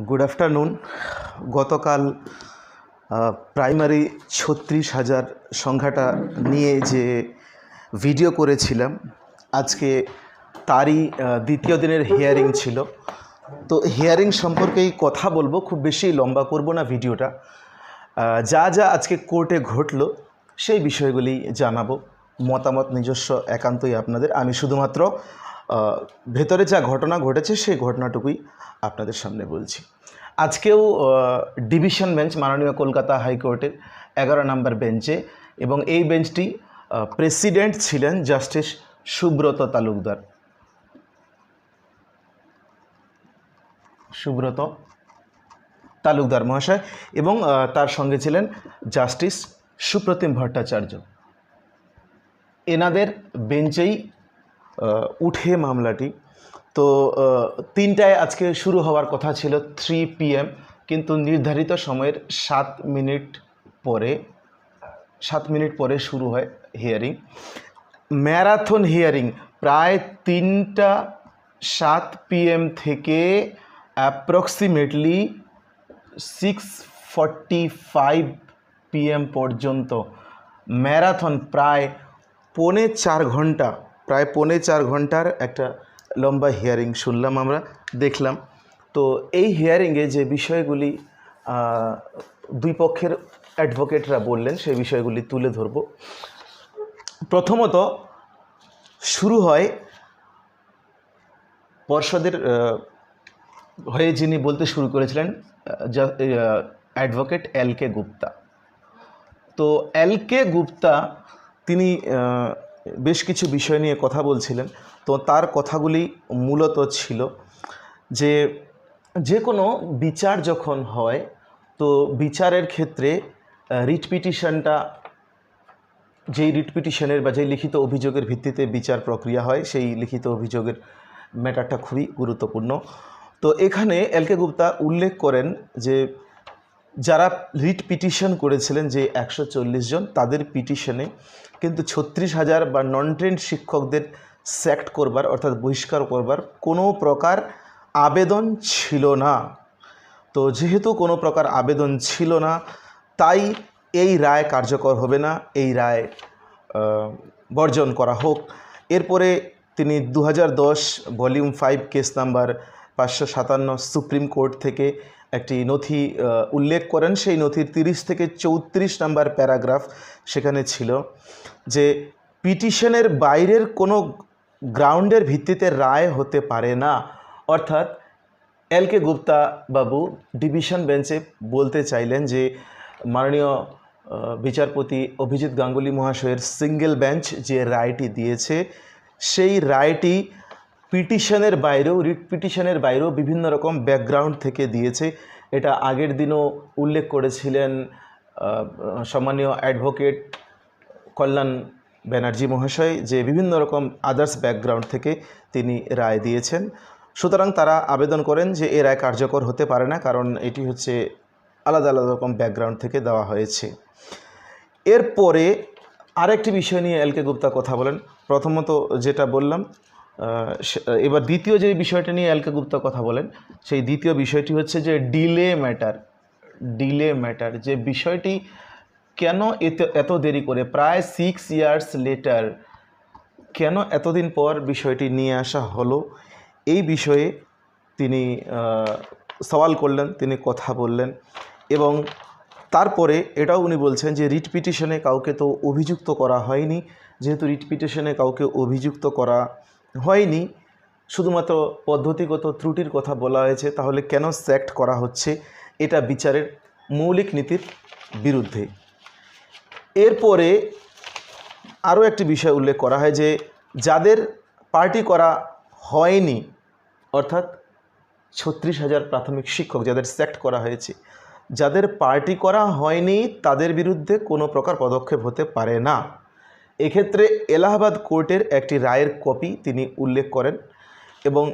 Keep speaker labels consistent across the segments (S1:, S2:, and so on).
S1: Good afternoon. গতকাল primary ৩৬,০০০ সংখ্যাটা নিয়ে যে ভিডিও করেছিলাম, আজকে তারই দ্বিতীয় দিনের হিয়ারিং ছিল। তো হিয়ারিং সম্পর্কেই কথা বলবো, খুব বেশি লম্বা করব না ভিডিওটা। যা যা আজকে কোর্টে ঘটলো সেই বিষয়গুলি জানাবো, মতামত নিজস্ব একান্তই আপনাদের। আমি শুধুমাত্র ভেতরে যা ঘটনা ঘটেছে সেই ঘটনাটুকুই আপনাদের সামনে বলছি। আজকেও ডিভিশন বেঞ্চ মাননীয় কলকাতা হাইকোর্টের 11 নম্বর বেঞ্চে, এবং এই বেঞ্চটি প্রেসিডেন্ট ছিলেন জাস্টিস সুব্রত তালুকদার মহাশয়, এবং তার সঙ্গে ছিলেন জাস্টিস সুপ্রতিম ভট্টাচার্য। এনাদের বেঞ্চেই উঠে মামলাটি। তো 3টায় আজকে শুরু হওয়ার কথা ছিল, 3 PM, কিন্তু নির্ধারিত সময়ের 7 মিনিট পরে শুরু হয় হিয়ারিং। ম্যারাথন হিয়ারিং প্রায় 3টা 7 PM থেকে অ্যাপ্রক্সিমেটলি 6:45 PM পর্যন্ত ম্যারাথন, প্রায় পৌনে 4 ঘন্টার একটা লম্বা হিয়ারিং শুনলাম, আমরা দেখলাম। তো এই হিয়ারিংয়ে যে বিষয়গুলি দুই পক্ষের অ্যাডভোকেটরা বললেন সেই বিষয়গুলি তুলে ধরব। প্রথমত শুরু হয় পর্ষদের হয়ে যিনি বলতে শুরু করেছিলেন, অ্যাডভোকেট LK গুপ্তা। তো LK গুপ্তা তিনি বেশ কিছু বিষয় নিয়ে কথা বলছিলেন। তো তার কথাগুলি মূলত ছিল যে কোনো বিচার যখন হয়, তো বিচারের ক্ষেত্রে রিট পিটিশনটা, যেই রিট পিটিশনের বা যেই লিখিত অভিযোগের ভিত্তিতে বিচার প্রক্রিয়া হয়, সেই লিখিত অভিযোগের ম্যাটারটা খুবই গুরুত্বপূর্ণ। তো এখানে LK গুপ্তা উল্লেখ করেন যে যারা রিট পিটিশন করেছিলেন, যে 140 জন, তাদের পিটিশনে কিন্তু 36,000 বা নন ট্রেন্ড শিক্ষকদের স্যাক্ট করবার, অর্থাৎ বহিষ্কার করবার কোনো প্রকার আবেদন ছিল না। তো যেহেতু কোনো প্রকার আবেদন ছিল না, তাই এই রায় কার্যকর হবে না, এই রায় বর্জন করা হোক। এরপরে তিনি 2010 volume 5 case number 557 supreme court থেকে একটি নথি উল্লেখ করেন। সেই নথির 30 থেকে 34 নম্বর প্যারাগ্রাফ সেখানে ছিল যে পিটিশনের বাইরের কোনো গ্রাউন্ডের ভিত্তিতে রায় হতে পারে না। অর্থাৎ LK গুপ্তা বাবু ডিভিশন বেঞ্চে বলতে চাইলেন যে মাননীয় বিচারপতি অভিজিৎ গাঙ্গুলি মহাশয়ের সিঙ্গেল বেঞ্চ যে রায়টি দিয়েছে, সেই রায়টি পিটিশনের বাইরেও, রিট পিটিশনের বাইরেও বিভিন্ন রকম ব্যাকগ্রাউন্ড থেকে দিয়েছে। এটা আগের দিনও উল্লেখ করেছিলেন সম্মানীয় অ্যাডভোকেট কল্যাণ ব্যানার্জি মহাশয়, যে বিভিন্ন রকম আদার্স ব্যাকগ্রাউন্ড থেকে তিনি রায় দিয়েছেন। সুতরাং তারা আবেদন করেন যে এ রায় কার্যকর হতে পারে না, কারণ এটি হচ্ছে আলাদা আলাদা রকম ব্যাকগ্রাউন্ড থেকে দেওয়া হয়েছে। এরপরে আরেকটি বিষয় নিয়ে LK গুপ্তা কথা বলেন। প্রথমত যেটা বললাম, এবার দ্বিতীয় যে বিষয়টা নিয়ে LK গুপ্তা কথা বলেন, সেই দ্বিতীয় বিষয়টি হচ্ছে যে ডিলে ম্যাটার, যে বিষয়টি কেন এত দেরি করে, প্রায় 6 years লেটার, কেন এতদিন পর বিষয়টি নিয়ে আসা হলো, এই বিষয়ে তিনি সওয়াল করলেন, তিনি কথা বললেন। এবং তারপরে এটাও উনি বলছেন যে রিট পিটিশনে কাউকে তো অভিযুক্ত করা হয়নি, যেহেতু রিট পিটিশনে কাউকে অভিযুক্ত করা হয়নি, শুধুমাত্র পদ্ধতিগত ত্রুটির কথা বলা হয়েছে, তাহলে কেন স্যাক্ট করা হচ্ছে, এটা বিচারের মৌলিক নীতির বিরুদ্ধে। এরপরে আরও একটি বিষয় উল্লেখ করা হয় যে যাদের পার্টি করা হয়নি, অর্থাৎ 36,000 প্রাথমিক শিক্ষক যাদের স্যাক্ট করা হয়েছে, যাদের পার্টি করা হয়নি তাদের বিরুদ্ধে কোনো প্রকার পদক্ষেপ হতে পারে না। এক্ষেত্রে এলাহাবাদ কোর্টের একটি রায়ের কপি তিনি উল্লেখ করেন, এবং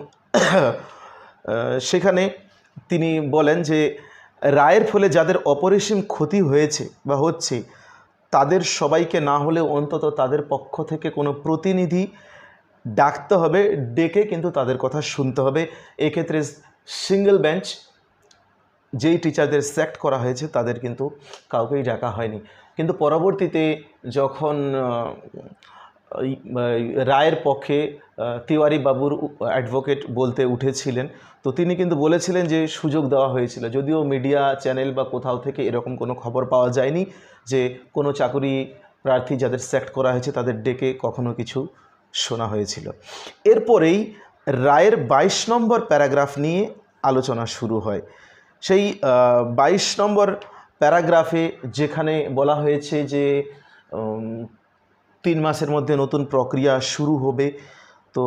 S1: সেখানে তিনি বলেন যে রায়ের ফলে যাদের অপরিসীম ক্ষতি হয়েছে বা হচ্ছে, তাদের সবাইকে না হলেও অন্তত তাদের পক্ষ থেকে কোনো প্রতিনিধি ডাকতে হবে, ডেকে কিন্তু তাদের কথা শুনতে হবে। এক্ষেত্রে সিঙ্গেল বেঞ্চ যেই টিচারদের স্যাক্ট করা হয়েছে তাদের কিন্তু কাউকেই ডাকা হয়নি। কিন্তু পরবর্তীতে যখন রায়ের পক্ষে তিওয়ারি বাবুর অ্যাডভোকেট বলতে উঠেছিলেন, তো তিনি কিন্তু বলেছিলেন যে সুযোগ দেওয়া হয়েছিল, যদিও মিডিয়া চ্যানেল বা কোথাও থেকে এরকম কোনো খবর পাওয়া যায়নি যে কোনো চাকরি প্রার্থী যাদের স্যাক্ট করা হয়েছে তাদের ডেকে কখনো কিছু শোনা হয়েছিল। এরপরেই রায়ের 22 নম্বর প্যারাগ্রাফ নিয়ে আলোচনা শুরু হয়। সেই 22 নম্বর প্যারাগ্রাফে যেখানে বলা হয়েছে যে 3 মাসের মধ্যে নতুন প্রক্রিয়া শুরু হবে, তো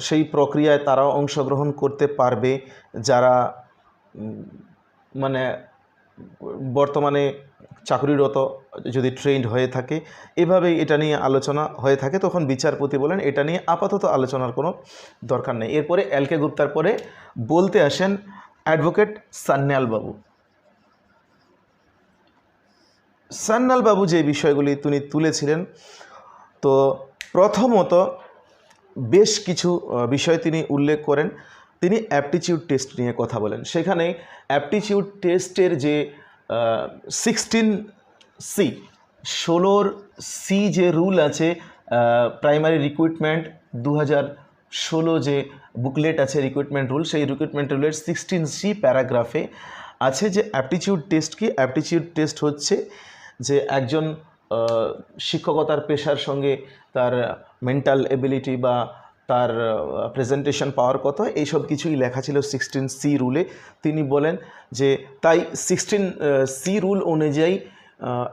S1: সেই প্রক্রিয়ায় তারাও অংশগ্রহণ করতে পারবে যারা মানে বর্তমানে চাকরিরত যদি ট্রেন্ড হয়ে থাকে। এভাবেই এটা নিয়ে আলোচনা হয়ে থাকে। তখন বিচারপতি বলেন এটা নিয়ে আপাতত আলোচনার কোনো দরকার নেই। এরপরে এলকে গুপ্তার পরে বলতে আসেন অ্যাডভোকেট সান্যাল বাবু। সান্যাল বাবু যে বিষয়গুলি তিনি তুলেছিলেন, তো প্রথমত বেশ কিছু বিষয় তিনি উল্লেখ করেন। তিনি অ্যাপটিটিউড টেস্ট নিয়ে কথা বলেন। সেখানে অ্যাপটিটিউড টেস্টের যে 16C যে রুল আছে, প্রাইমারি রিক্রুটমেন্ট 2016 যে বুকলেট আছে রিক্রুটমেন্ট রুল, সেই রিক্রুটমেন্ট রুলের 16C প্যারাগ্রাফে আছে যে অ্যাপটিটিউড টেস্ট কি। অ্যাপটিটিউড টেস্ট হচ্ছে যে একজন শিক্ষকতার পেশার সঙ্গে তার মেন্টাল এবিলিটি বা তার প্রেজেন্টেশন পাওয়ার কথা, এইসব কিছুই লেখা ছিল 16C রুলে। তিনি বলেন যে তাই 16C রুল অনুযায়ী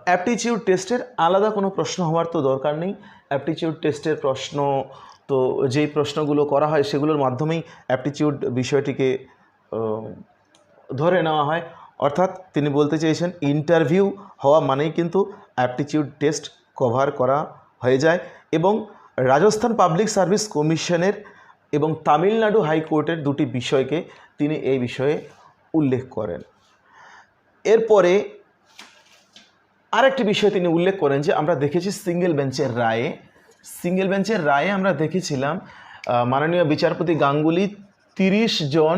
S1: অ্যাপটিটিউড টেস্টের আলাদা কোনো প্রশ্ন হওয়ার তো দরকার নেই। অ্যাপটিটিউড টেস্টের প্রশ্ন তো যেই প্রশ্নগুলো করা হয় সেগুলোর মাধ্যমেই অ্যাপটিটিউড বিষয়টিকে ধরে নেওয়া হয়। অর্থাৎ তিনি বলতে চেয়েছেন ইন্টারভিউ হওয়া মানেই কিন্তু অ্যাপটিটিউড টেস্ট কভার করা হয়ে যায়। এবং রাজস্থান পাবলিক সার্ভিস কমিশনের এবং তামিলনাড়ু হাইকোর্টের দুটি বিষয়কে তিনি এই বিষয়ে উল্লেখ করেন। এরপরে আরেকটি বিষয় তিনি উল্লেখ করেন যে আমরা দেখেছি সিঙ্গেল বেঞ্চের রায়ে আমরা দেখেছিলাম মাননীয় বিচারপতি গাঙ্গুলি 30 জন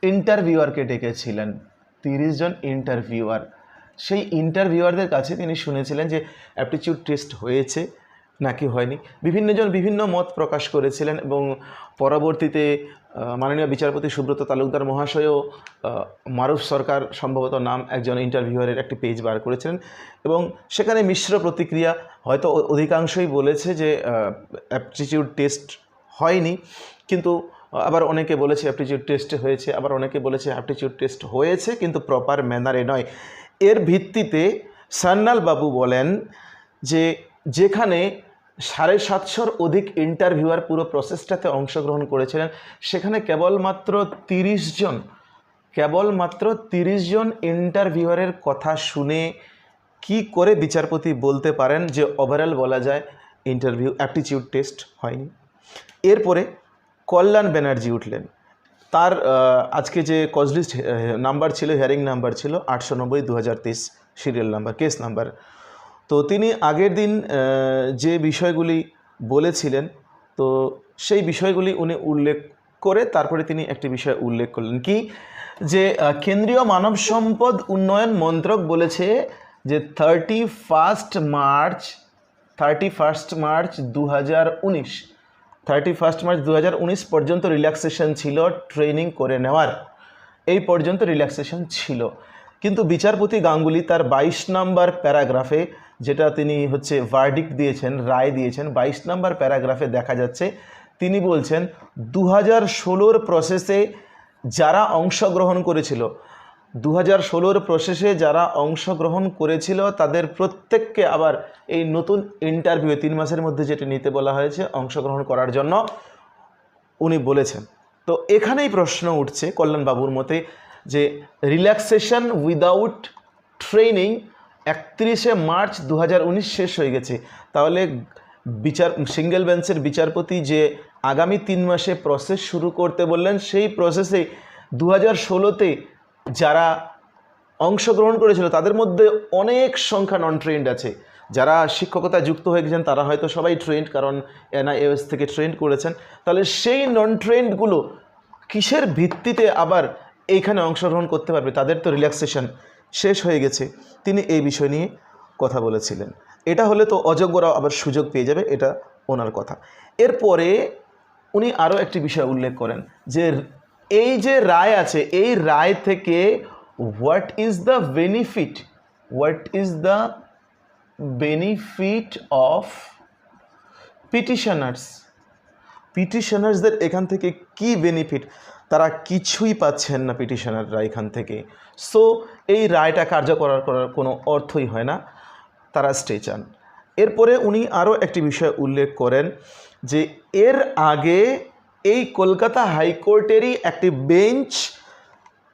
S1: ইন্টারভিউয়ারকে ডেকেছিলেন। 30 জন ইন্টারভিউয়ার, সেই ইন্টারভিউয়ারদের কাছে তিনি শুনেছিলেন যে অ্যাপটিটিউড টেস্ট হয়েছে নাকি হয়নি। বিভিন্নজন বিভিন্ন মত প্রকাশ করেছিলেন এবং পরবর্তীতে মাননীয় বিচারপতি সুব্রত তালুকদার মহাশয়ও মারুফ সরকার সম্ভবত নাম একজন ইন্টারভিউয়ারের একটি পেজ বার করেছিলেন এবং সেখানে মিশ্র প্রতিক্রিয়া। হয়তো অধিকাংশই বলেছে যে অ্যাপটিটিউড টেস্ট হয়নি, কিন্তু আবার অনেকে বলেছে অ্যাপটিটিউড টেস্ট হয়েছে, আবার অনেকে বলেছে অ্যাপটিটিউড টেস্ট হয়েছে কিন্তু প্রপার ম্যানারে নয়। এর ভিত্তিতে সান্যাল বাবু বলেন যে যেখানে 750 অধিক ইন্টারভিউয়ার পুরো প্রসেসটাতে অংশগ্রহণ করেছিলেন, সেখানে কেবলমাত্র 30 জন ইন্টারভিউয়ারের কথা শুনে কি করে বিচারপতি বলতে পারেন যে ওভারঅল বলা যায় অ্যাপটিটিউড টেস্ট হয়নি। এরপরে কল্যাণ ব্যানার্জি উঠলেন। তার আজকে যে কজ লিস্ট নাম্বার ছিল, হিয়ারিং নাম্বার ছিল 890/2023 সিরিয়াল নাম্বার, কেস নাম্বার। তো তিনি আগের দিন যে বিষয়গুলি বলেছিলেন, তো সেই বিষয়গুলি উনি উল্লেখ করে তারপরে তিনি একটি বিষয় উল্লেখ করলেন কি, যে কেন্দ্রীয় মানব সম্পদ উন্নয়ন মন্ত্রক বলেছে যে 31 মার্চ 2019 পর্যন্ত রিল্যাক্সেশন ছিল ট্রেনিং করে নেওয়ার, এই পর্যন্ত রিল্যাক্সেশন ছিল। কিন্তু বিচারপতি গাঙ্গুলি তার 22 নম্বর প্যারাগ্রাফে, যেটা তিনি ভার্ডিক্ট দিয়েছেন, রায় দিয়েছেন, 22 নম্বর প্যারাগ্রাফে দেখা যাচ্ছে তিনি বলছেন 2016 প্রসেসে যারা অংশগ্রহণ করেছিল, 2016 প্রসেসে যারা অংশগ্রহণ করেছিল তাদের প্রত্যেককে আবার এই নতুন ইন্টারভিউ 3 মাসের মধ্যে যেটি নিতে বলা হয়েছে অংশগ্রহণ করার জন্য উনি বলেছেন। তো এখানেই প্রশ্ন উঠছে কল্যাণবাবুর মতে যে রিল্যাক্সেশন উইদাউট ট্রেনিং 31 মার্চ 2019 শেষ হয়ে গেছে, তাহলে সিঙ্গেল বেঞ্চের বিচারপতি যে আগামী 3 মাসে প্রসেস শুরু করতে বললেন, সেই প্রসেসে 2016-তে যারা অংশগ্রহণ করেছিল তাদের মধ্যে অনেক সংখ্যা নন ট্রেন্ড আছে। যারা শিক্ষকতায় যুক্ত হয়ে গেছেন তারা হয়তো সবাই ট্রেন্ড, কারণ NIOS থেকে ট্রেন্ড করেছেন। তাহলে সেই নন ট্রেন্ডগুলো কিসের ভিত্তিতে আবার এইখানে অংশগ্রহণ করতে পারবে, তাদের তো রিল্যাক্সেশন শেষ হয়ে গেছে। তিনি এই বিষয় নিয়ে কথা বলেছিলেন। এটা হলে তো অযোগ্যরাও আবার সুযোগ পেয়ে যাবে, এটা ওনার কথা। এরপরে উনি আরও একটি বিষয় উল্লেখ করেন যে এই যে রায় আছে, এই রায় থেকে what is the benefit of পিটিশনার্সদের এখান থেকে কি বেনিফিট, তারা কিছুই পাচ্ছেন না পিটিশনাররা এখান থেকে। সো এই রায়টা কার্যকর করার কোনো অর্থই হয় না, তারা স্টে চান। এরপরে উনি আরও একটি বিষয় উল্লেখ করেন যে এর আগে এই কলকাতা হাইকোর্টেরই একটি বেঞ্চ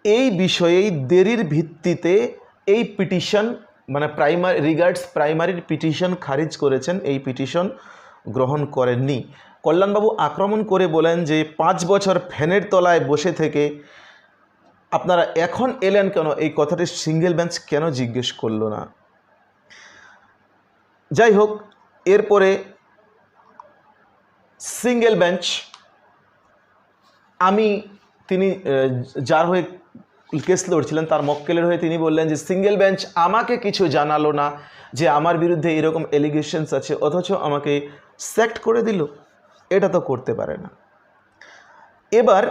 S1: এই বিষয়ে দেরির ভিত্তিতে এই পিটিশন মানে প্রাইমারির পিটিশন খারিজ করেছেন, এই পিটিশন গ্রহণ করেননি। কল্যাণবাবু আক্রমণ করে বলেন যে 5 বছর ফ্যানের তলায় বসে থেকে আপনারা এখন এলেন কেন, এই কথাটি সিঙ্গেল বেঞ্চ কেন জিজ্ঞেস করলো না। যাই হোক, এরপরে সিঙ্গেল বেঞ্চ তিনি যার হয়ে কেস লড়ছিলেন তার মক্কেলের হয়ে তিনি বললেন যে সিঙ্গেল বেঞ্চ আমাকে কিছু জানালো না যে আমার বিরুদ্ধে এরকম এলিগেশনস আছে, অথচ আমাকে স্যাক্ট করে দিল, এটা তো করতে পারে না। এবার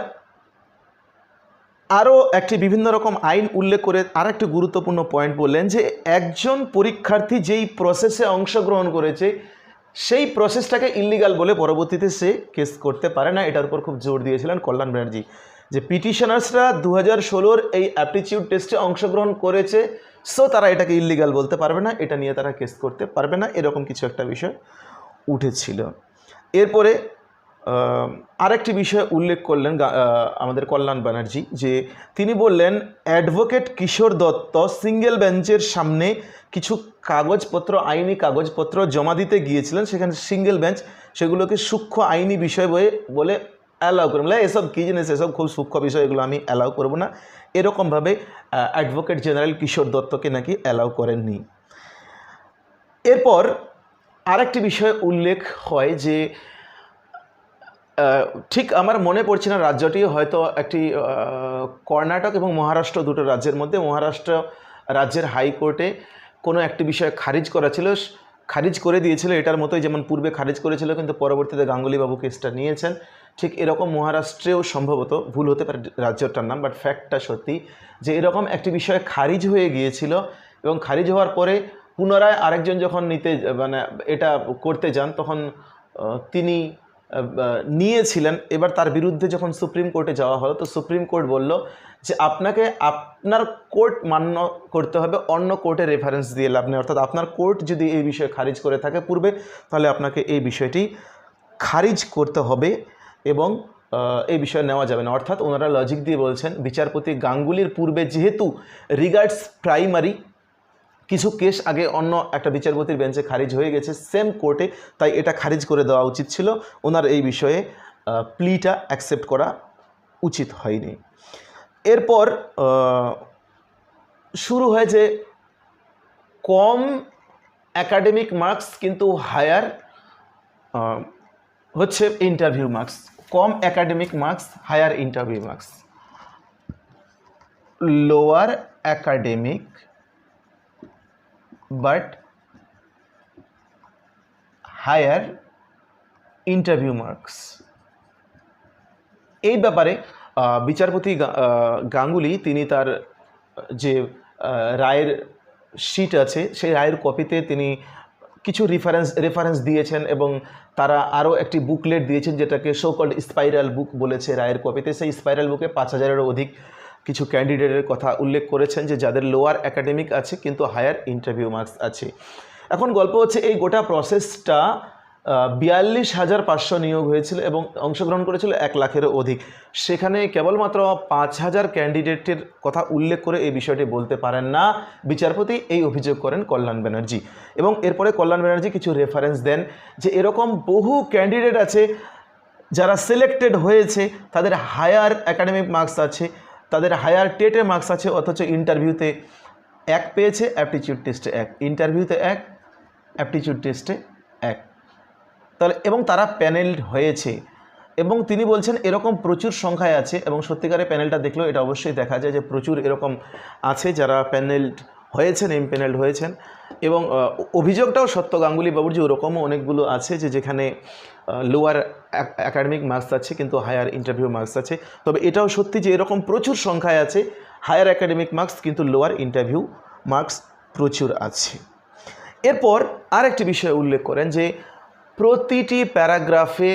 S1: আরও একটি বিভিন্ন রকম আইন উল্লেখ করে আর একটি গুরুত্বপূর্ণ পয়েন্ট বললেন যে একজন পরীক্ষার্থী যেই প্রসেসে অংশগ্রহণ করেছে সেই প্রসেসটাকে ইল্লিগাল বলে পরবর্তীতে সে কেস করতে পারে না। এটার উপর খুব জোর দিয়েছিলেন কল্যাণ ব্যানার্জি যে পিটিশনার্সরা 2016 এই অ্যাপটিটিউড টেস্টে অংশগ্রহণ করেছে, সো তারা এটাকে ইল্লিগাল বলতে পারবে না, এটা নিয়ে তারা কেস করতে পারবে না, এরকম কিছু একটা বিষয় উঠেছিল। এরপরে আরেকটি বিষয় উল্লেখ করলেন আমাদের কল্যাণ ব্যানার্জি যে তিনি বললেন অ্যাডভোকেট কিশোর দত্ত সিঙ্গেল বেঞ্চের সামনে কিছু কাগজপত্র, আইনি কাগজপত্র জমা দিতে গিয়েছিলেন, সেখানে সিঙ্গেল বেঞ্চ সেগুলোকে সূক্ষ্ম আইনি বিষয় বলে অ্যালাউ করবেন। এসব কী জিনিস, এসব খুব সূক্ষ্ম বিষয়, এগুলো আমি অ্যালাউ করব না, এরকমভাবে অ্যাডভোকেট জেনারেল কিশোর দত্তকে নাকি অ্যালাউ করেননি। এরপর আরেকটি বিষয় উল্লেখ হয় যে ঠিক আমার মনে পড়ছে না রাজ্যটি হয়তো একটি কর্ণাটক এবং মহারাষ্ট্র দুটো রাজ্যের মধ্যে, মহারাষ্ট্র রাজ্যের হাইকোর্টে কোনো একটি বিষয় খারিজ করে দিয়েছিল, এটার মতোই যেমন পূর্বে খারিজ করেছিল কিন্তু পরবর্তীতে গাঙ্গুলিবাবু কেসটা নিয়েছেন, ঠিক এরকম মহারাষ্ট্রেও সম্ভবত, ভুল হতে পারে রাজ্যটার নাম, বাট ফ্যাক্টটা সত্যি যে এরকম একটি বিষয় খারিজ হয়ে গিয়েছিল এবং খারিজ হওয়ার পরে পুনরায় আরেকজন যখন এটা করতে যান তখন তিনি নিয়েছিলেন। এবার তার বিরুদ্ধে যখন সুপ্রিম কোর্টে যাওয়া হলো তো সুপ্রিম কোর্ট বলল যে আপনাকে আপনার কোর্ট মান্য করতে হবে, অন্য কোর্টে রেফারেন্স দিয়ে লাভ নেই, অর্থাৎ আপনার কোর্ট যদি এই বিষয়ে খারিজ করে থাকে পূর্বে তাহলে আপনাকে এই বিষয়টি খারিজ করতে হবে এবং এই বিষয়ে নেওয়া যাবে না। অর্থাৎ ওনারা লজিক দিয়ে বলছেন বিচারপতি গাঙ্গুলির পূর্বে যেহেতু রিগার্ডস প্রাইমারি কিছু কেস আগে অন্য একটা বিচারপতির বেঞ্চে খারিজ হয়ে গেছে সেম কোর্টে, তাই এটা খারিজ করে দেওয়া উচিত ছিল, ওনার এই বিষয়ে প্লিটা অ্যাকসেপ্ট করা উচিত হয়নি। এরপর শুরু হয় যে কম একাডেমিক মার্কস কিন্তু হায়ার হচ্ছে ইন্টারভিউ মার্কস, কম academic marks higher interview marks, lower academic but higher interview marks. এই ব্যাপারে বিচারপতি গাঙ্গুলি তিনি তার যে রায়ের শিট আছে সেই রায়ের কপিতে তিনি কিছু রেফারেন্স দিয়েছেন এবং তারা আরও একটি বুকলেট দিয়েছেন যেটাকে সোকল্ড স্পাইরাল বুক বলেছে রায়ের কপিতে। সেই স্পাইরাল বুকে 5000-এরও অধিক কিছু ক্যান্ডিডেটের কথা উল্লেখ করেছেন যে যাদের লোয়ার একাডেমিক আছে কিন্তু হায়ার ইন্টারভিউ মার্কস আছে। এখন গল্প হচ্ছে এই গোটা প্রসেসটা 42,500 নিয়োগ হয়েছিল এবং অংশগ্রহণ করেছিল 1 লাখেরও অধিক, সেখানে কেবলমাত্র 5000 ক্যান্ডিডেটের কথা উল্লেখ করে এই বিষয়টি বলতে পারেন না বিচারপতি, এই অভিযোগ করেন কল্যাণ ব্যানার্জি। এবং এরপরে কল্যাণ ব্যানার্জি কিছু রেফারেন্স দেন যে এরকম বহু ক্যান্ডিডেট আছে যারা সিলেক্টেড হয়েছে তাদের হায়ার একাডেমিক মার্কস আছে, তাদের হায়ার টেটে মার্কস আছে, অথচ ইন্টারভিউতে 1 পেয়েছে, অ্যাপটিটিউড টেস্টে 1, ইন্টারভিউতে 1, অ্যাপটিটিউড টেস্টে 1, তাহলে এবং তারা প্যানেলড হয়েছে। এবং তিনি বলছেন এরকম প্রচুর সংখ্যায় আছে, এবং সত্যিকারের প্যানেলটা দেখলেও এটা অবশ্যই দেখা যায় যে প্রচুর এরকম আছে যারা প্যানেল হয়েছেন, এমপ্যানেলড হয়েছেন। এবং অভিযোগটাও সত্য গাঙ্গুলি বাবুর যে ওরকমও অনেকগুলো আছে যে যেখানে লোয়ার অ্যাকাডেমিক মার্কস আছে কিন্তু হায়ার ইন্টারভিউ মার্কস আছে। তবে এটাও সত্যি যে এরকম প্রচুর সংখ্যায় আছে হায়ার অ্যাকাডেমিক মার্কস কিন্তু লোয়ার ইন্টারভিউ মার্কস প্রচুর আছে। এরপর আরেকটি বিষয় উল্লেখ করেন যে প্রতিটি প্যারাগ্রাফে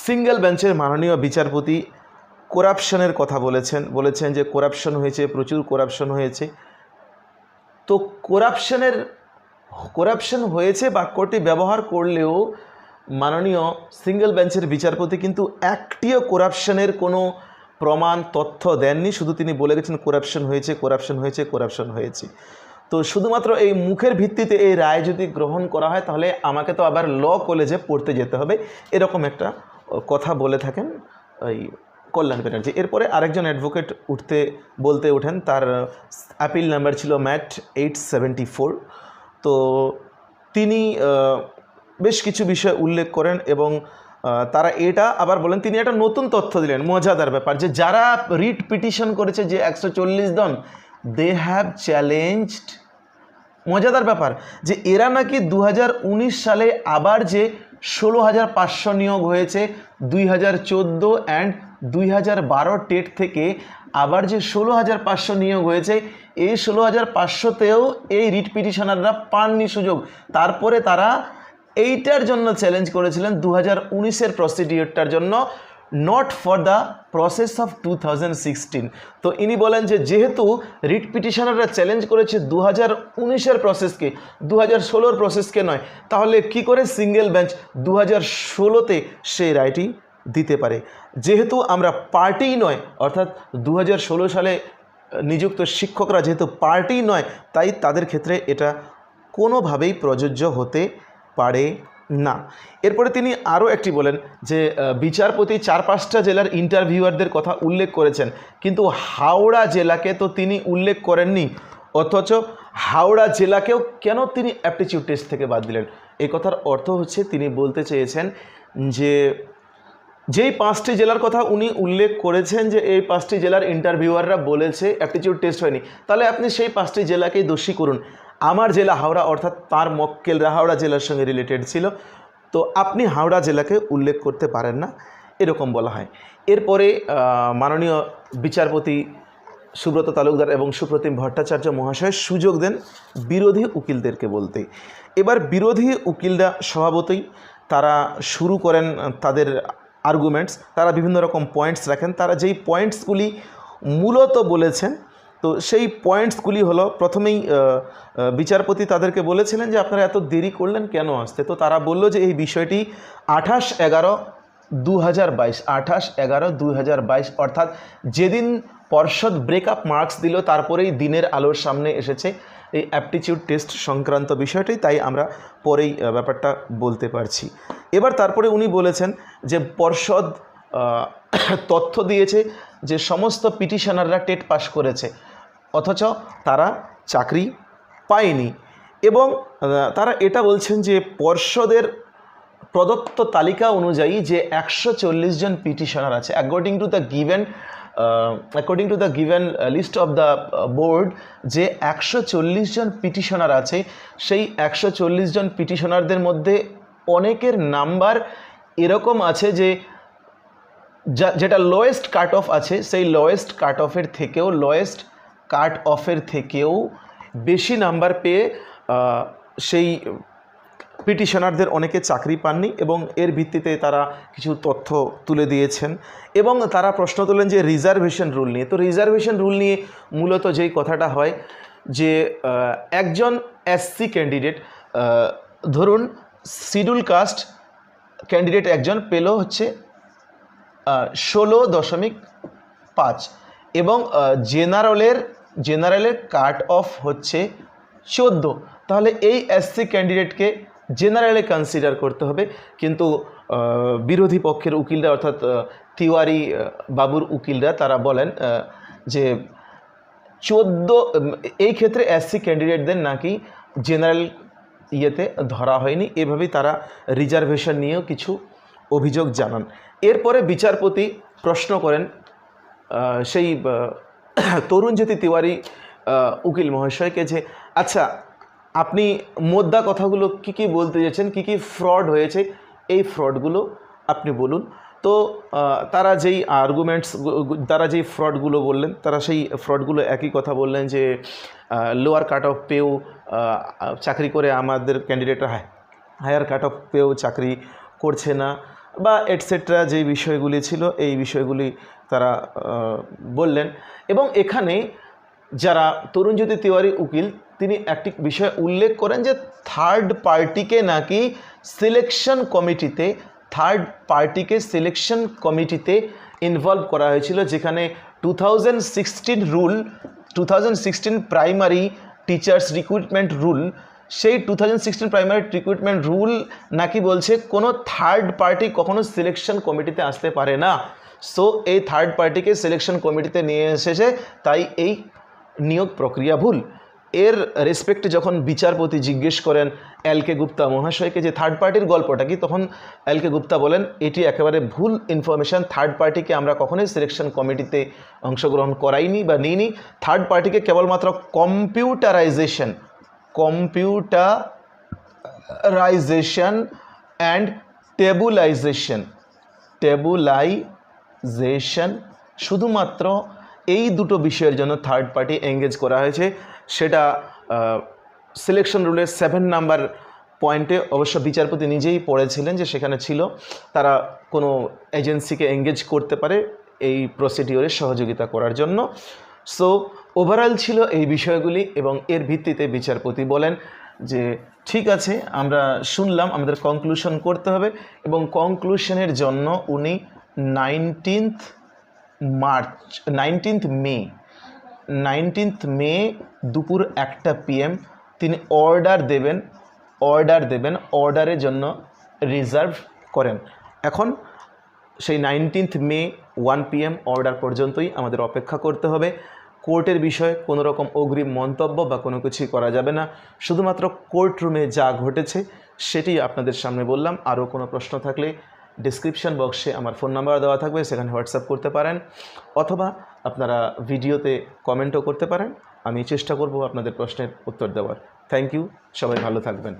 S1: সিঙ্গেল বেঞ্চের মাননীয় বিচারপতি করাপশনের কথা বলেছেন যে করাপশন হয়েছে, প্রচুর করাপশন হয়েছে। তো করাপশন হয়েছে বাক্যটি ব্যবহার করলেও মাননীয় সিঙ্গেল বেঞ্চের বিচারপতি কিন্তু একটিও করাপশনের কোনো প্রমাণ তথ্য দেননি, শুধু তিনি বলে গেছেন করাপশন হয়েছে, করাপশন হয়েছে, করাপশন হয়েছে। তো শুধুমাত্র এই মুখের ভিত্তিতে এই রায় যদি গ্রহণ করা হয় তাহলে আমাকে তো আবার ল কলেজে পড়তে যেতে হবে, এরকম একটা কথা বলে থাকেন ওই কল্যাণ ব্যানার্জি। এরপরে আরেকজন অ্যাডভোকেট বলতে ওঠেন, তার অ্যাপিল নাম্বার ছিল ম্যাট 874। তো তিনি বেশ কিছু বিষয় উল্লেখ করেন এবং তারা এটা আবার বলেন, তিনি একটা নতুন তথ্য দিলেন, মজাদার ব্যাপার, যে যারা রিট পিটিশন করেছে যে 140 জন, দে হ্যাভ চ্যালেঞ্জড, মজাদার ব্যাপার যে এরা নাকি 2019 সালে আবার যে 16,500 নিয়োগ হয়েছে 2014 অ্যান্ড 2012 টেট থেকে, আবার যে 16,500 নিয়োগ হয়েছে এই 16,500তেও এই রিট পিটিশনাররা পাননি সুযোগ। তারপরে তারা এইটার জন্য চ্যালেঞ্জ করেছিলেন 2019-এর প্রসিডিওরটার জন্য, not for the process of 2016। তো ইনি বলেন যে যেহেতু রিট পিটিশনাররা চ্যালেঞ্জ করেছে 2019-এর প্রসেসকে, 2016-র প্রসেসকে নয়, তাহলে কি করে সিঙ্গেল বেঞ্চ 2016-তে সেই রায়টি দিতে পারে? যেহেতু আমরা পার্টি নয়, অর্থাৎ 2016 সালে নিযুক্ত শিক্ষকরা যেহেতু পার্টি নয়, তাই তাদের ক্ষেত্রে এটা কোনোভাবেই প্রযোজ্য হতে পারে না। এরপরে তিনি আরও একটি বলেন যে বিচারপতি 4-5টা জেলার ইন্টারভিউয়ারদের কথা উল্লেখ করেছেন, কিন্তু হাওড়া জেলাকে তো তিনি উল্লেখ করেননি, অথচ হাওড়া জেলাকেও কেন তিনি অ্যাপটিটিউড টেস্ট থেকে বাদ দিলেন? এই কথার অর্থ হচ্ছে তিনি বলতে চেয়েছেন যে যেই 5টি জেলার কথা উনি উল্লেখ করেছেন যে এই 5টি জেলার ইন্টারভিউয়াররা বলেছে অ্যাপটিটিউড টেস্ট হয়নি, তাহলে আপনি সেই 5টি জেলাকেই দোষী করুন। আমার জেলা হাওড়া, অর্থাৎ তার মক্কেলরা হাওড়া জেলার সঙ্গে রিলেটেড ছিল, তো আপনি হাওড়া জেলাকে উল্লেখ করতে পারেন না, এরকম বলা হয়। এরপরে মাননীয় বিচারপতি সুব্রত তালুকদার এবং সুপ্রতিম ভট্টাচার্য মহাশয় সুযোগ দেন বিরোধী উকিলদেরকে বলতে। এবার বিরোধী উকিলরা স্বভাবতই তারা শুরু করেন তাদের আর্গুমেন্টস, তারা বিভিন্ন রকম পয়েন্টস রাখেন। তারা যেই পয়েন্টসগুলি মূলত বলেছেন, তো সেই পয়েন্টসগুলি হলো, প্রথমেই বিচারপতি তাদেরকে বলেছিলেন যে আপনারা এত দেরি করলেন কেন আসতে? তো তারা বলল যে এই বিষয়টি 28/11/2022 অর্থাৎ যেদিন পর্ষদ ব্রেকআপ মার্কস দিল তারপরেই দিনের আলোর সামনে এসেছে এই অ্যাপটিটিউড টেস্ট সংক্রান্ত বিষয়টি, তাই আমরা পরেই ব্যাপারটা বলতে পারছি। এবার তারপরে উনি বলেছেন যে পর্ষদ তথ্য দিয়েছে যে সমস্ত পিটিশনাররা টেট পাস করেছে, অথচ তারা চাকরি পায়নি। এবং তারা এটা বলছেন যে পর্ষদের প্রদত্ত তালিকা অনুযায়ী যে 140 জন পিটিশনার আছে, according to the given list of the board, যে 140 জন পিটিশনার আছে, সেই 140 জন পিটিশনারদের মধ্যে অনেকের নাম্বার এরকম আছে যে যেটা লোয়েস্ট কাট অফ আছে, সেই লোয়েস্ট কাট অফের থেকেও বেশি নাম্বার পেয়ে সেই পিটিশনারদের অনেকে চাকরি পাননি, এবং এর ভিত্তিতে তারা কিছু তথ্য তুলে দিয়েছেন। এবং তারা প্রশ্ন তোলেন যে রিজার্ভেশন রুল নিয়ে। তো রিজার্ভেশন রুল নিয়ে মূলত যেই কথাটা হয় যে একজন এসসি ক্যান্ডিডেট, ধরুন শিডিউল কাস্ট ক্যান্ডিডেট একজন পেল হচ্ছে 16.5 এবং জেনারেলের কাট অফ হচ্ছে 14, তাহলে এই এসসি ক্যান্ডিডেটকে জেনারেলে কনসিডার করতে হবে। কিন্তু বিরোধী পক্ষের উকিলরা, অর্থাৎ তিওয়ারি বাবুর উকিলরা, তারা বলেন যে 14, এই ক্ষেত্রে এসসি ক্যান্ডিডেটদের নাকি জেনারেল ইয়েতে ধরা হয়নি। এভাবেই তারা রিজার্ভেশন নিয়েও কিছু অভিযোগ জানান। এরপরে বিচারপতি প্রশ্ন করেন সেই তরুণজ্যোতি তিওয়ারি উকিল মহাশয়কে যে আচ্ছা আপনি মোদ্দা কথাগুলো কি কি বলতে চাইছেন, কি কি ফ্রড হয়েছে এই ফ্রডগুলো আপনি বলুন। তো তারা যেই আর্গুমেন্টস, তারা যেই ফ্রডগুলো বললেন, তারা সেই ফ্রডগুলো একই কথা বললেন যে লোয়ার কাট অফ পেও চাকরি করে আমাদের ক্যান্ডিডেটরা হায়ার কাট অফ পেও চাকরি করছে না বা এটসেট্রা যে বিষয়গুলি ছিল এই বিষয়গুলি তারা বললেন। এবং এখানে যারা তরুণজ্যোতি তিওয়ারি উকিল তিনি একটি বিষয় উল্লেখ করেন যে থার্ড পার্টিকে নাকি সিলেকশন কমিটিতে ইনভলভ করা হয়েছিল, যেখানে 2016 প্রাইমারি টিচার্স রিক্রুটমেন্ট রুল, সেই 2016 প্রাইমারি রিক্রুটমেন্ট রুল নাকি বলছে কোনো থার্ড পার্টি কখনো সিলেকশন কমিটিতে আসতে পারে না। সো এই থার্ড পার্টিকে সিলেকশন কমিটিতে নিয়ে এসেছে, তাই এই নিয়োগ প্রক্রিয়া ভুল। এর রেসপেক্টে যখন বিচারপতি জিজ্ঞেস করেন এল.কে. গুপ্তা মহাশয়কে যে থার্ড পার্টির গল্পটা কি, তখন এল.কে. গুপ্তা বলেন এটি একেবারে ভুল ইনফরমেশান। থার্ড পার্টিকে আমরা কখনোই সিলেকশন কমিটিতে অংশগ্রহণ করাইনি বা নিইনি। থার্ড পার্টিকে কেবলমাত্র কম্পিউটারাইজেশন অ্যান্ড টেবুলাইজেশন শুধুমাত্র এই দুটো বিষয়ের জন্য থার্ড পার্টি এঙ্গেজ করা হয়েছে। সেটা সিলেকশন রুলের 7 নাম্বার পয়েন্টে অবশ্য বিচারপতি নিজেই পড়েছিলেন যে সেখানে ছিল তারা কোনো এজেন্সিকে এঙ্গেজ করতে পারে এই প্রসিডিওরে সহযোগিতা করার জন্য। সো ওভারঅল ছিল এই বিষয়গুলি এবং এর ভিত্তিতে বিচারপতি বলেন যে ঠিক আছে আমরা শুনলাম, আমাদের কনক্লুশন করতে হবে। এবং কনক্লুশনের জন্য উনি 19 মে দুপুর 1টা PM তিনি অর্ডার দেবেন, অর্ডারের জন্য রিজার্ভ করেন। এখন সেই 19 মে 1 PM অর্ডার পর্যন্তই আমাদের অপেক্ষা করতে হবে। কোর্টের বিষয়ে কোনো রকম অগ্রিম মন্তব্য বা কোনো কিছুই করা যাবে না। শুধুমাত্র কোর্ট রুমে যা ঘটেছে সেটি আপনাদের সামনে বললাম। আরও কোনো প্রশ্ন থাকলে ডেসক্রিপশন বক্সে আমার ফোন নাম্বার দেওয়া থাকবে, সেখানে হোয়াটসঅ্যাপ করতে পারেন অথবা আপনারা ভিডিওতে কমেন্টও করতে পারেন। আমি চেষ্টা করব আপনাদের প্রশ্নের উত্তর দেওয়ার। থ্যাংক ইউ, সবাই ভালো থাকবেন।